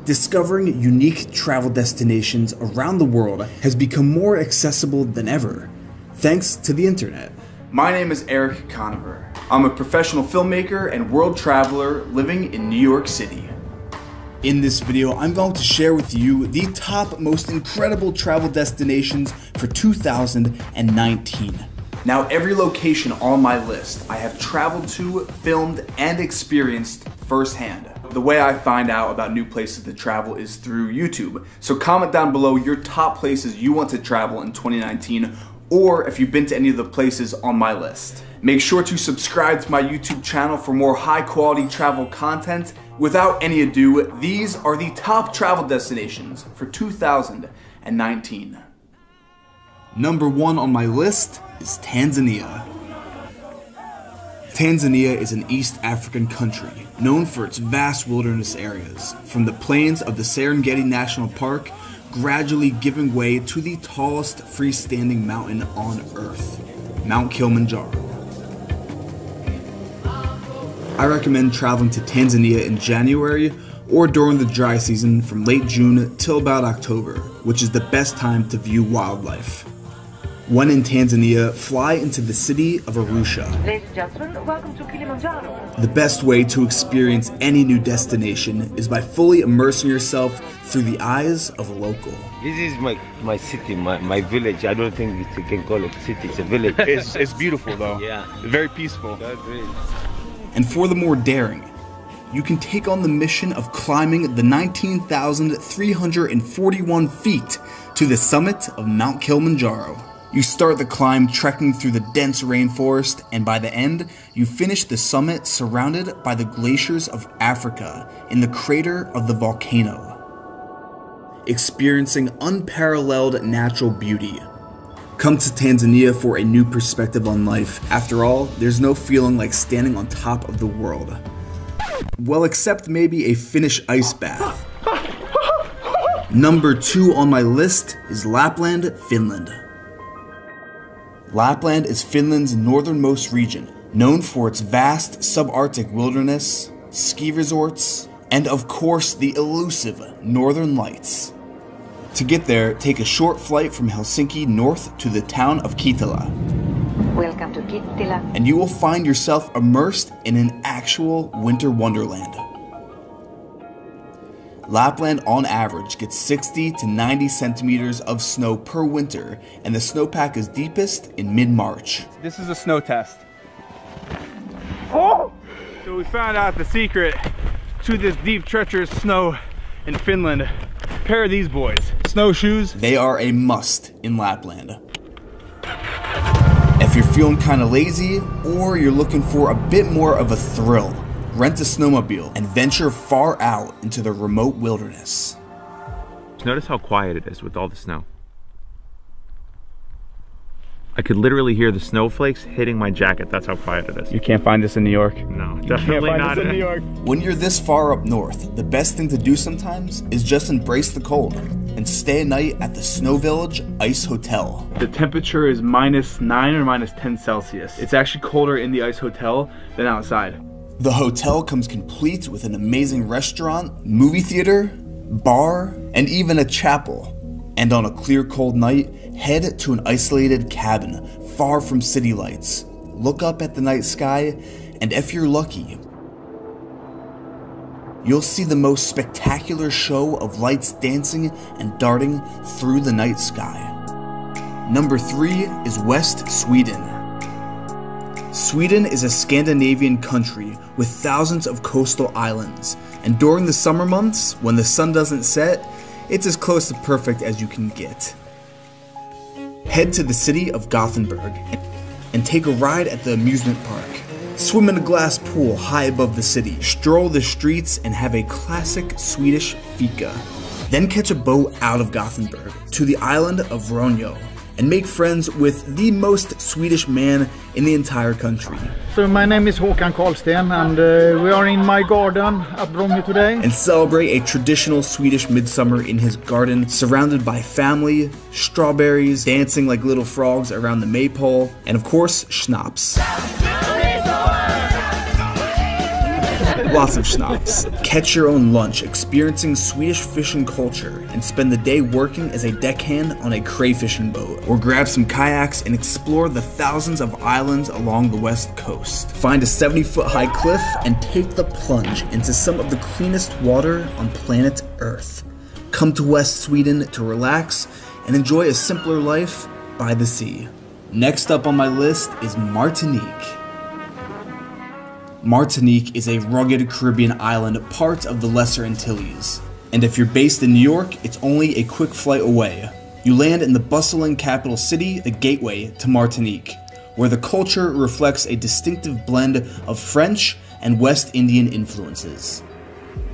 discovering unique travel destinations around the world has become more accessible than ever, thanks to the internet. My name is Eric Conover. I'm a professional filmmaker and world traveler living in New York City. In this video, I'm going to share with you the top most incredible travel destinations for 2019. Now, every location on my list I have traveled to, filmed, and experienced firsthand. The way I find out about new places to travel is through YouTube. So comment down below your top places you want to travel in 2019, or if you've been to any of the places on my list. Make sure to subscribe to my YouTube channel for more high quality travel content. Without any ado, these are the top travel destinations for 2019. Number 1 on my list is Tanzania. Tanzania is an East African country known for its vast wilderness areas, from the plains of the Serengeti National Park gradually giving way to the tallest freestanding mountain on Earth, Mount Kilimanjaro. I recommend traveling to Tanzania in January or during the dry season from late June till about October, which is the best time to view wildlife. When in Tanzania, fly into the city of Arusha. Ladies and gentlemen, welcome to Kilimanjaro. The best way to experience any new destination is by fully immersing yourself through the eyes of a local. This is my city, my village. I don't think you can call it city, it's a village. It's beautiful though. Yeah. Very peaceful. That's great. And for the more daring, you can take on the mission of climbing the 19,341 feet to the summit of Mount Kilimanjaro. You start the climb trekking through the dense rainforest, and by the end, you finish the summit surrounded by the glaciers of Africa in the crater of the volcano, experiencing unparalleled natural beauty. Come to Tanzania for a new perspective on life. After all, there's no feeling like standing on top of the world. Well, except maybe a Finnish ice bath. Number 2 on my list is Lapland, Finland. Lapland is Finland's northernmost region, known for its vast subarctic wilderness, ski resorts, and of course the elusive Northern Lights. To get there, take a short flight from Helsinki north to the town of Kittilä. Welcome to Kittilä. And you will find yourself immersed in an actual winter wonderland. Lapland on average gets 60 to 90 centimeters of snow per winter, and the snowpack is deepest in mid-March. This is a snow test. Oh! So we found out the secret to this deep, treacherous snow in Finland. A pair of these boys, snowshoes. They are a must in Lapland. If you're feeling kind of lazy, or you're looking for a bit more of a thrill, rent a snowmobile and venture far out into the remote wilderness. Notice how quiet it is with all the snow. I could literally hear the snowflakes hitting my jacket. That's how quiet it is. You can't find this in New York. No, definitely not in New York. When you're this far up north, the best thing to do sometimes is just embrace the cold and stay a night at the Snow Village Ice Hotel. The temperature is -9 or -10 Celsius. It's actually colder in the ice hotel than outside. The hotel comes complete with an amazing restaurant, movie theater, bar, and even a chapel. And on a clear, cold night, head to an isolated cabin far from city lights. Look up at the night sky, and if you're lucky, you'll see the most spectacular show of lights dancing and darting through the night sky. Number 3 is West Sweden. Sweden is a Scandinavian country with thousands of coastal islands, and during the summer months, when the sun doesn't set, it's as close to perfect as you can get. Head to the city of Gothenburg and take a ride at the amusement park. Swim in a glass pool high above the city, stroll the streets, and have a classic Swedish fika. Then catch a boat out of Gothenburg to the island of Ronjo and make friends with the most Swedish man in the entire country. So my name is Håkan Karlsten, and we are in my garden at Ronjo today. And celebrate a traditional Swedish midsummer in his garden, surrounded by family, strawberries, dancing like little frogs around the maypole, and of course, schnapps. lots of schnapps. Catch your own lunch experiencing Swedish fishing culture and spend the day working as a deckhand on a crayfishing boat. Or grab some kayaks and explore the thousands of islands along the west coast. Find a 70-foot high cliff and take the plunge into some of the cleanest water on planet Earth. Come to West Sweden to relax and enjoy a simpler life by the sea. Next up on my list is Martinique. Martinique is a rugged Caribbean island, part of the Lesser Antilles. And if you're based in New York, it's only a quick flight away. You land in the bustling capital city, the gateway to Martinique, where the culture reflects a distinctive blend of French and West Indian influences.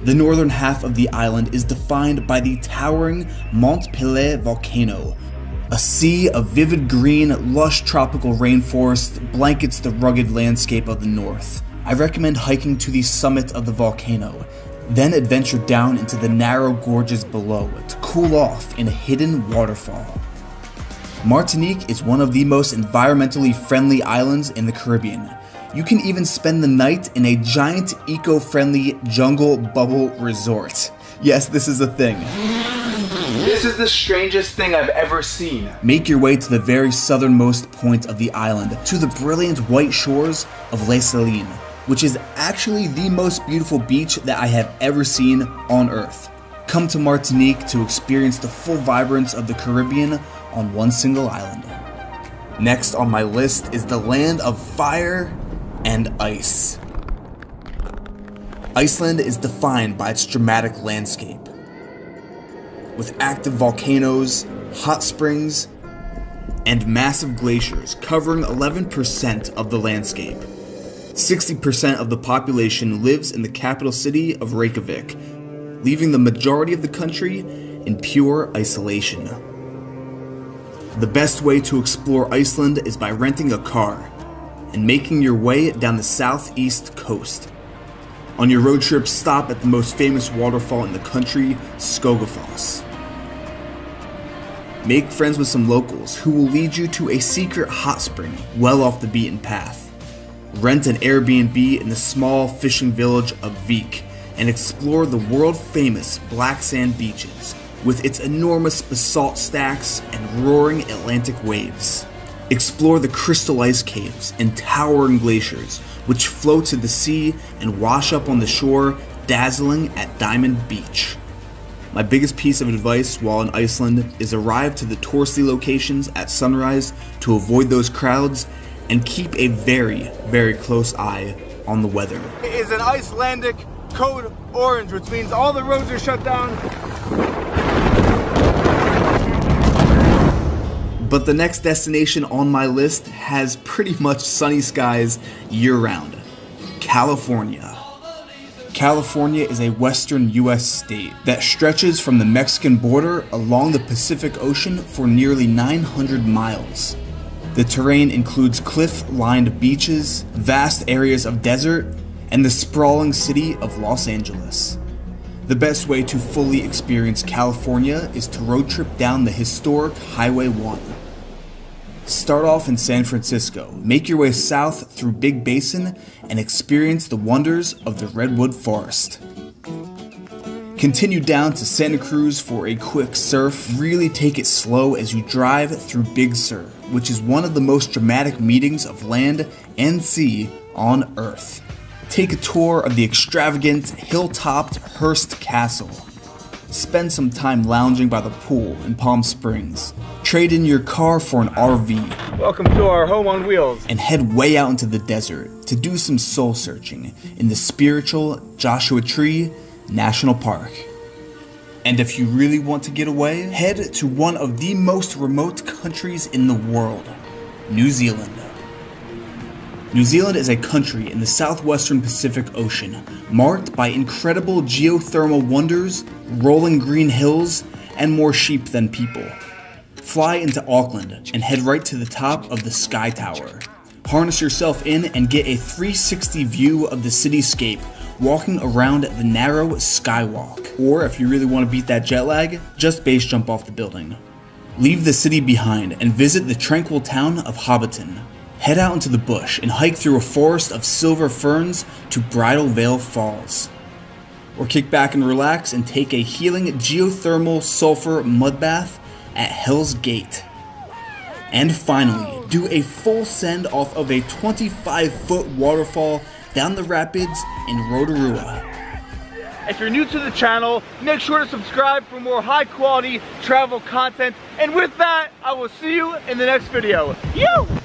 The northern half of the island is defined by the towering Mont Pelée volcano. A sea of vivid green, lush tropical rainforest blankets the rugged landscape of the north. I recommend hiking to the summit of the volcano, then adventure down into the narrow gorges below to cool off in a hidden waterfall. Martinique is one of the most environmentally friendly islands in the Caribbean. You can even spend the night in a giant eco-friendly jungle bubble resort. Yes, this is a thing. This is the strangest thing I've ever seen. Make your way to the very southernmost point of the island, to the brilliant white shores of Les Salines, which is actually the most beautiful beach that I have ever seen on Earth. Come to Martinique to experience the full vibrance of the Caribbean on one single island. Next on my list is the land of fire and ice. Iceland is defined by its dramatic landscape, with active volcanoes, hot springs, and massive glaciers covering 11% of the landscape. 60% of the population lives in the capital city of Reykjavik, leaving the majority of the country in pure isolation. The best way to explore Iceland is by renting a car and making your way down the southeast coast. On your road trip, stop at the most famous waterfall in the country, Skogafoss. Make friends with some locals who will lead you to a secret hot spring well off the beaten path. Rent an Airbnb in the small fishing village of Vik and explore the world-famous black sand beaches with its enormous basalt stacks and roaring Atlantic waves. Explore the crystal ice caves and towering glaciers which flow to the sea and wash up on the shore, dazzling at Diamond Beach. My biggest piece of advice while in Iceland is arrive to the touristy locations at sunrise to avoid those crowds and keep a very, very close eye on the weather. It is an Icelandic code orange, which means all the roads are shut down. But the next destination on my list has pretty much sunny skies year-round. California. California is a western US state that stretches from the Mexican border along the Pacific Ocean for nearly 900 miles. The terrain includes cliff-lined beaches, vast areas of desert, and the sprawling city of Los Angeles. The best way to fully experience California is to road trip down the historic Highway 1. Start off in San Francisco, make your way south through Big Basin, and experience the wonders of the Redwood Forest. Continue down to Santa Cruz for a quick surf. Really take it slow as you drive through Big Sur, which is one of the most dramatic meetings of land and sea on Earth. Take a tour of the extravagant, hill-topped Hearst Castle. Spend some time lounging by the pool in Palm Springs. Trade in your car for an RV. Welcome to our home on wheels. And head way out into the desert to do some soul searching in the spiritual Joshua Tree National Park. And if you really want to get away, head to one of the most remote countries in the world, New Zealand. New Zealand is a country in the southwestern Pacific Ocean, marked by incredible geothermal wonders, rolling green hills, and more sheep than people. Fly into Auckland and head right to the top of the Sky Tower. Harness yourself in and get a 360 view of the cityscape, walking around the narrow Skywalk. Or if you really want to beat that jet lag, just base jump off the building. Leave the city behind and visit the tranquil town of Hobbiton. head out into the bush and hike through a forest of silver ferns to Bridal Veil Falls. Or kick back and relax and take a healing geothermal sulfur mud bath at Hell's Gate. And finally, do a full send off of a 25-foot waterfall down the rapids in Rotorua. If you're new to the channel, make sure to subscribe for more high quality travel content. And with that, I will see you in the next video. You!